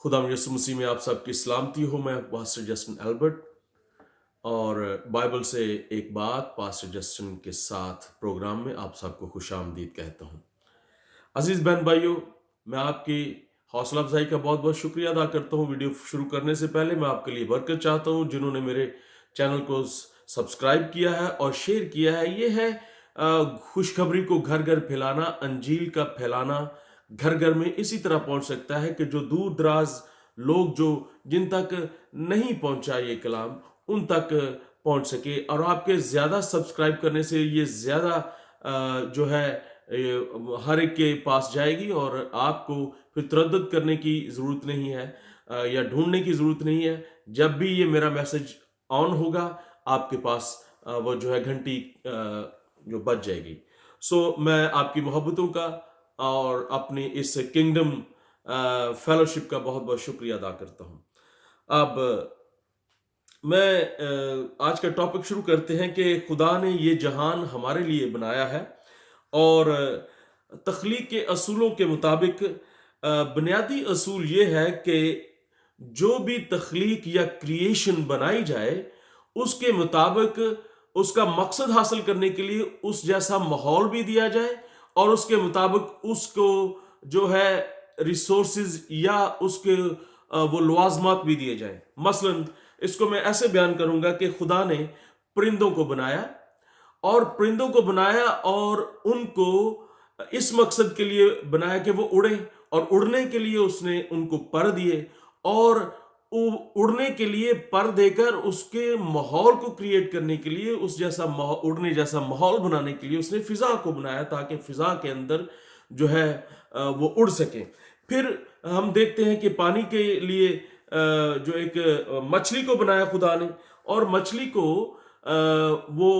खुदा यीशु मसीह में आप सबकी सलामती हो। मैं पास्टर जस्टिन एल्बर्ट और बाइबल से एक बात पास्टर जस्टिन के साथ प्रोग्राम में आप सबको खुशामदीद कहता हूँ। अजीज बहन भाइयों, मैं आपकी हौसला अफजाई का बहुत बहुत शुक्रिया अदा करता हूँ। वीडियो शुरू करने से पहले मैं आपके लिए बरकत चाहता हूँ जिन्होंने मेरे चैनल को सब्सक्राइब किया है और शेयर किया है। ये है खुशखबरी को घर घर फैलाना, अंजील का फैलाना घर घर में इसी तरह पहुंच सकता है कि जो दूर दराज लोग जो जिन तक नहीं पहुंचा ये कलाम उन तक पहुंच सके। और आपके ज्यादा सब्सक्राइब करने से ये ज्यादा जो है हर एक के पास जाएगी और आपको फिर तरद्दुद करने की जरूरत नहीं है या ढूंढने की जरूरत नहीं है। जब भी ये मेरा मैसेज ऑन होगा आपके पास वो जो है घंटी जो बज जाएगी। सो मैं आपकी मोहब्बतों का और अपनी इस किंगडम फेलोशिप का बहुत बहुत शुक्रिया अदा करता हूँ। अब मैं आज का टॉपिक शुरू करते हैं कि खुदा ने ये जहान हमारे लिए बनाया है और तख्लीक के असूलों के मुताबिक बुनियादी असूल ये है कि जो भी तख्लीक या क्रिएशन बनाई जाए उसके मुताबिक उसका मकसद हासिल करने के लिए उस जैसा माहौल भी दिया जाए और उसके मुताबिक उसको जो है रिसोर्सेज या उसके वो लवाजमात भी दिए जाए। मसलन इसको मैं ऐसे बयान करूंगा कि खुदा ने परिंदों को बनाया और उनको इस मकसद के लिए बनाया कि वो उड़े और उड़ने के लिए उसने उनको पर दिए और उड़ने के लिए पर देकर उसके माहौल को क्रिएट करने के लिए उस जैसा उड़ने जैसा माहौल बनाने के लिए उसने फिजा को बनाया ताकि फिजा के अंदर जो है वो उड़ सके। फिर हम देखते हैं कि पानी के लिए जो एक मछली को बनाया खुदा ने और मछली को वो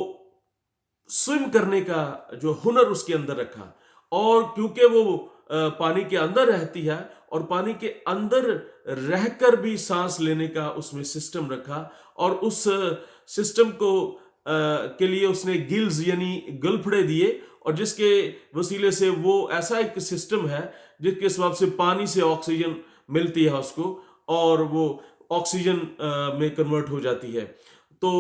स्विम करने का जो हुनर उसके अंदर रखा और क्योंकि वो पानी के अंदर रहती है और पानी के अंदर रहकर भी सांस लेने का उसमें सिस्टम रखा और उस सिस्टम को के लिए उसने गिल्स यानी गलफड़े दिए और जिसके वसीले से वो ऐसा एक सिस्टम है जिसके सबब से पानी से ऑक्सीजन मिलती है उसको और वो ऑक्सीजन में कन्वर्ट हो जाती है। तो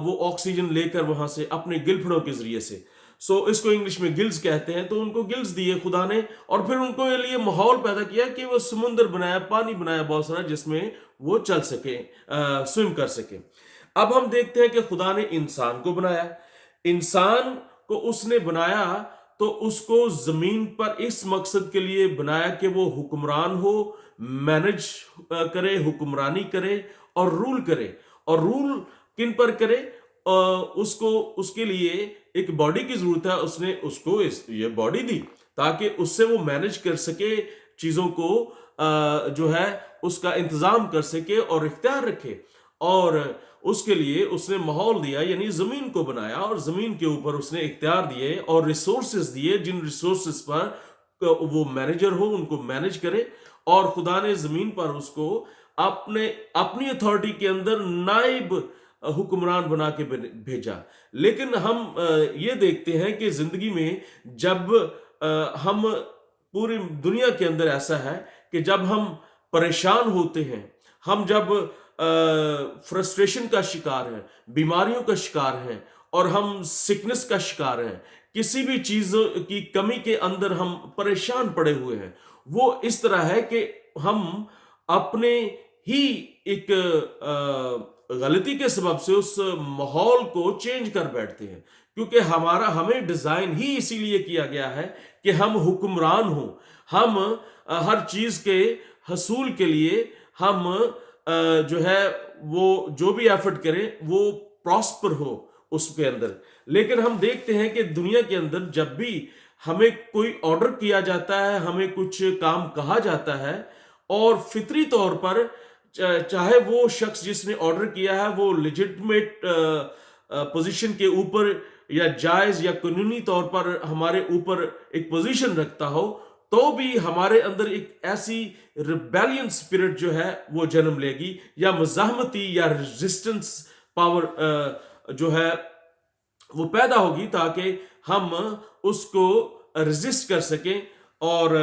वो ऑक्सीजन लेकर वहां से अपने गिलफड़ों के जरिए से इसको इंग्लिश में गिल्स कहते हैं। तो उनको गिल्स दिए खुदा ने और फिर उनको ये लिए माहौल पैदा किया कि वो समुंदर बनाया, पानी बनाया बहुत सारा जिसमें वो चल सके, स्विम कर सके। अब हम देखते हैं कि खुदा ने इंसान को बनाया। इंसान को उसने बनाया तो उसको जमीन पर इस मकसद के लिए बनाया कि वो हुक्मरान हो, मैनेज करे, हुक्मरानी करे और रूल करे। और रूल किन पर करे? उसको उसके लिए एक बॉडी की जरूरत है। उसने उसको ये बॉडी दी ताकि उससे वो मैनेज कर सके चीजों को, जो है उसका इंतजाम कर सके और इख्तियार रखे। और उसके लिए उसने माहौल दिया यानी जमीन को बनाया और जमीन के ऊपर उसने इख्तियार दिए और रिसोर्सेज दिए जिन रिसोर्सेज पर वो मैनेजर हो उनको मैनेज करे। और खुदा ने जमीन पर उसको अपनी अथॉरिटी के अंदर नाइब हुक्मरान बना के भेजा। लेकिन हम ये देखते हैं कि जिंदगी में जब हम पूरी दुनिया के अंदर ऐसा है कि जब हम परेशान होते हैं, हम जब फ्रस्ट्रेशन का शिकार हैं, बीमारियों का शिकार हैं और हम सिकनेस का शिकार हैं, किसी भी चीज की कमी के अंदर हम परेशान पड़े हुए हैं, वो इस तरह है कि हम अपने ही एक गलती के सबब से उस माहौल को चेंज कर बैठते हैं क्योंकि हमें डिजाइन ही इसीलिए किया गया है कि हम हुक्मरान हो। हम हर चीज के हसूल के लिए हम जो है वो जो भी एफर्ट करें वो प्रॉस्पर हो उसके अंदर। लेकिन हम देखते हैं कि दुनिया के अंदर जब भी हमें कोई ऑर्डर किया जाता है, हमें कुछ काम कहा जाता है और फितरी तौर पर चाहे वो शख्स जिसने ऑर्डर किया है वो लेजिटिमेट पोजीशन के ऊपर या जायज या कानूनी तौर पर हमारे ऊपर एक पोजीशन रखता हो, तो भी हमारे अंदर एक ऐसी रिबेलियन स्पिरिट जो है वो जन्म लेगी या मज़ाहमती या रेजिस्टेंस पावर जो है वो पैदा होगी ताकि हम उसको रेजिस्ट कर सकें। और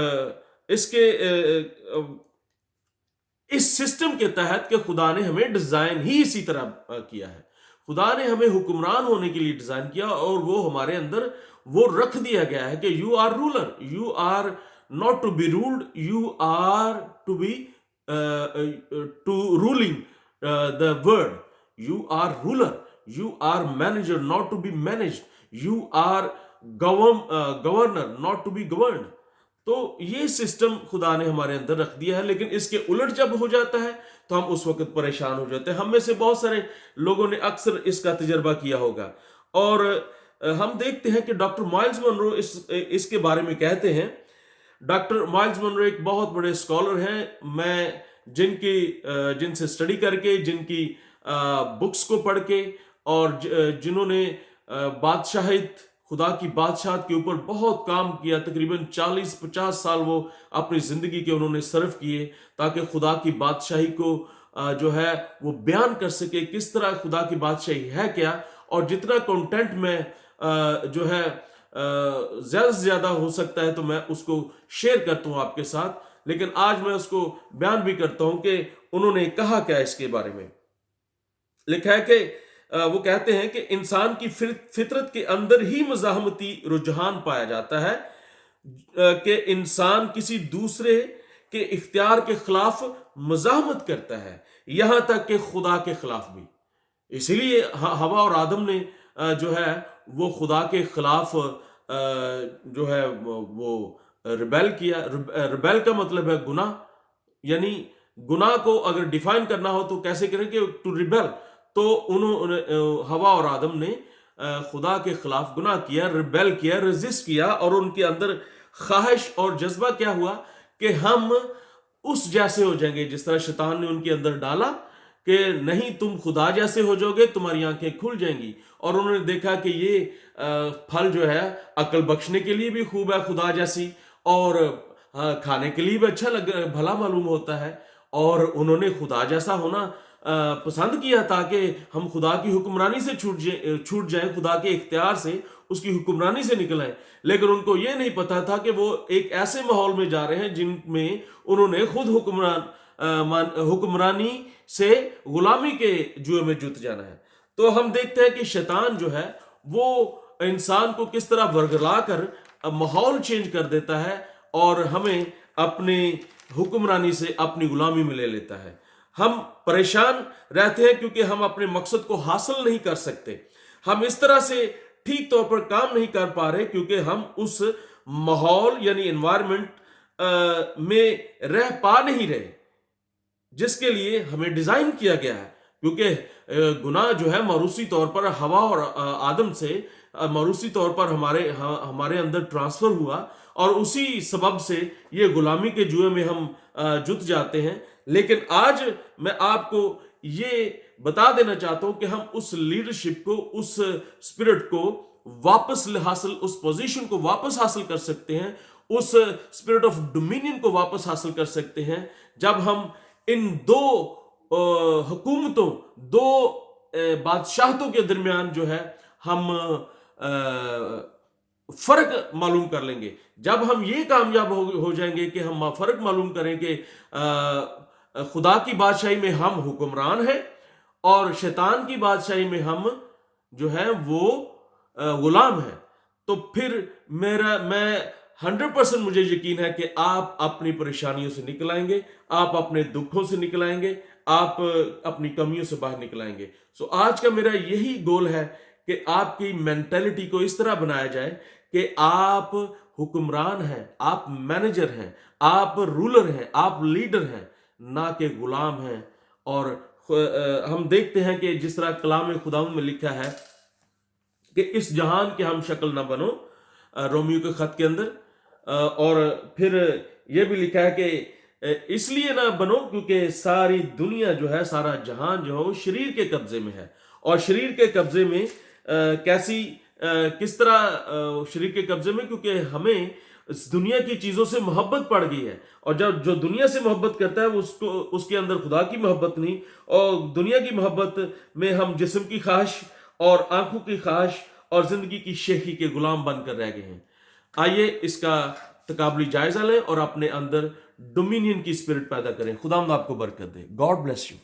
इसके اس سسٹم کے تحت کہ خدا نے ہمیں ڈیزائن ہی اسی طرح کیا ہے. خدا نے ہمیں حکمران ہونے کے لیے ڈیزائن کیا اور وہ ہمارے اندر وہ رکھ دیا گیا ہے کہ you are ruler, you are not to be ruled, you are to be to ruling the world. You are ruler, you are manager, not to be managed. You are governor, not to be governed. تو یہ system خدا نے ہمارے اندر رکھ دیا ہے, لیکن اس کے الٹ جب ہو جاتا ہے تو ہم اس وقت پریشان ہو جاتے ہیں. ہم میں سے بہت سارے لوگوں نے اکثر اس کا تجربہ کیا ہوگا, اور ہم دیکھتے ہیں کہ ڈاکٹر مائلز منرو اس کے بارے میں کہتے ہیں. ڈاکٹر مائلز منرو ایک بہت بڑے اسکالر ہیں. میں جن سے اسٹڈی کر کے, جن کی بکس کو پڑھ کے, اور جنہوں نے بادشاہت, خدا کی بادشاہت کے اوپر بہت کام کیا, تقریباً 40-50 سال وہ اپنی زندگی کے انہوں نے صرف کیے تاکہ خدا کی بادشاہی کو جو ہے وہ بیان کر سکے, کس طرح خدا کی بادشاہی ہے کیا. اور جتنا کنٹینٹ میں جو ہے زیادہ سے زیادہ ہو سکتا ہے تو میں اس کو شیئر کرتا ہوں آپ کے ساتھ, لیکن آج میں اس کو بیان بھی کرتا ہوں کہ انہوں نے کہا کیا اس کے بارے میں. لکھا ہے کہ وہ کہتے ہیں کہ انسان کی فطرت کے اندر ہی مزاحمتی رجحان پایا جاتا ہے کہ انسان کسی دوسرے کے اختیار کے خلاف مزاحمت کرتا ہے, یہاں تک کہ خدا کے خلاف بھی. اسی لیے ہوا اور آدم نے جو ہے وہ خدا کے خلاف جو ہے وہ ریبیل کیا. ریبیل کا مطلب ہے گناہ, یعنی گناہ کو اگر ڈیفائن کرنا ہو تو کیسے کریں کہ ٹو ریبیل. تو انہوں نے ہوا اور آدم نے خدا کے خلاف گناہ کیا, ریبیل کیا, ریزسٹ کیا, اور ان کے اندر خواہش اور جذبہ کیا ہوا کہ ہم اس جیسے ہو جائیں گے جس طرح شیطان نے ان کے اندر ڈالا کہ نہیں تم خدا جیسے ہو جاؤ گے, تمہاری آنکھیں کھل جائیں گی. اور انہوں نے دیکھا کہ یہ پھل جو ہے عقل بخشنے کے لیے بھی خوب ہے خدا جیسی, اور کھانے کے لیے بھی اچھا بھلا معلوم ہوتا ہے. اور انہوں نے خدا جیسا ہونا پسند کیا تاکہ ہم خدا کی حکمرانی سے چھوٹ جائیں, خدا کے اختیار سے, اس کی حکمرانی سے نکل آئیں. لیکن ان کو یہ نہیں پتا تھا کہ وہ ایک ایسے ماحول میں جا رہے ہیں جن میں انہوں نے خود حکمرانی سے غلامی کے جوئے میں جت جانا ہے. تو ہم دیکھتے ہیں کہ شیطان جو ہے وہ انسان کو کس طرح ورگلا کر ماحول چینج کر دیتا ہے اور ہمیں اپنے حکمرانی سے اپنی غلامی میں لے لیتا ہے. ہم پریشان رہتے ہیں کیونکہ ہم اپنے مقصد کو حاصل نہیں کر سکتے. ہم اس طرح سے ٹھیک طور پر کام نہیں کر پا رہے کیونکہ ہم اس ماحول یعنی انوائرمنٹ میں رہ پا نہیں رہے جس کے لیے ہمیں ڈیزائن کیا گیا ہے. کیونکہ گناہ جو ہے موروثی طور پر ہوا اور آدم سے موروثی طور پر ہمارے اندر ٹرانسفر ہوا, اور اسی سبب سے یہ غلامی کے جوئے میں ہم جت جاتے ہیں. لیکن آج میں آپ کو یہ بتا دینا چاہتا ہوں کہ ہم اس لیڈرشپ کو, اس اسپرٹ کو واپس حاصل, اس پوزیشن کو واپس حاصل کر سکتے ہیں, اس اسپرٹ آف ڈومینین کو واپس حاصل کر سکتے ہیں جب ہم ان دو حکومتوں, دو بادشاہتوں کے درمیان جو ہے ہم فرق معلوم کر لیں گے. جب ہم یہ کامیاب ہو جائیں گے کہ ہم فرق معلوم کریں کہ خدا کی بادشاہی میں ہم حکمران ہیں اور شیطان کی بادشاہی میں ہم جو ہے وہ غلام ہیں, تو پھر میں 100% مجھے یقین ہے کہ آپ اپنی پریشانیوں سے نکل آئیں گے, آپ اپنے دکھوں سے نکل آئیں گے, آپ اپنی کمیوں سے باہر نکل آئیں گے. سو آج کا میرا یہی گول ہے کہ آپ کی مینٹیلٹی کو اس طرح بنایا جائے کہ آپ حکمران ہیں, آپ مینیجر ہیں, آپ رولر ہیں, آپ لیڈر ہیں, نہ کہ غلام ہیں. اور ہم دیکھتے ہیں کہ جس طرح کلام خداوند میں لکھا ہے کہ اس جہان کے ہم شکل نہ بنو, رومیو کے خط کے اندر, اور پھر یہ بھی لکھا ہے کہ اس لیے نہ بنو کیونکہ ساری دنیا جو ہے, سارا جہان جو ہے وہ شریر کے قبضے میں ہے. اور شریر کے قبضے میں کس طرح شریر کے قبضے میں, کیونکہ ہمیں اس دنیا کی چیزوں سے محبت پڑ گئی ہے, اور جب جو دنیا سے محبت کرتا ہے اس کے اندر خدا کی محبت نہیں, اور دنیا کی محبت میں ہم جسم کی خواہش اور آنکھوں کی خواہش اور زندگی کی شیخی کے غلام بن کر رہ گئے ہیں. آئیے اس کا تقابلی جائزہ لیں اور اپنے اندر डोमिनियन की स्पिरिट पैदा करें। खुदावंद आपको बरकत दे। God bless you.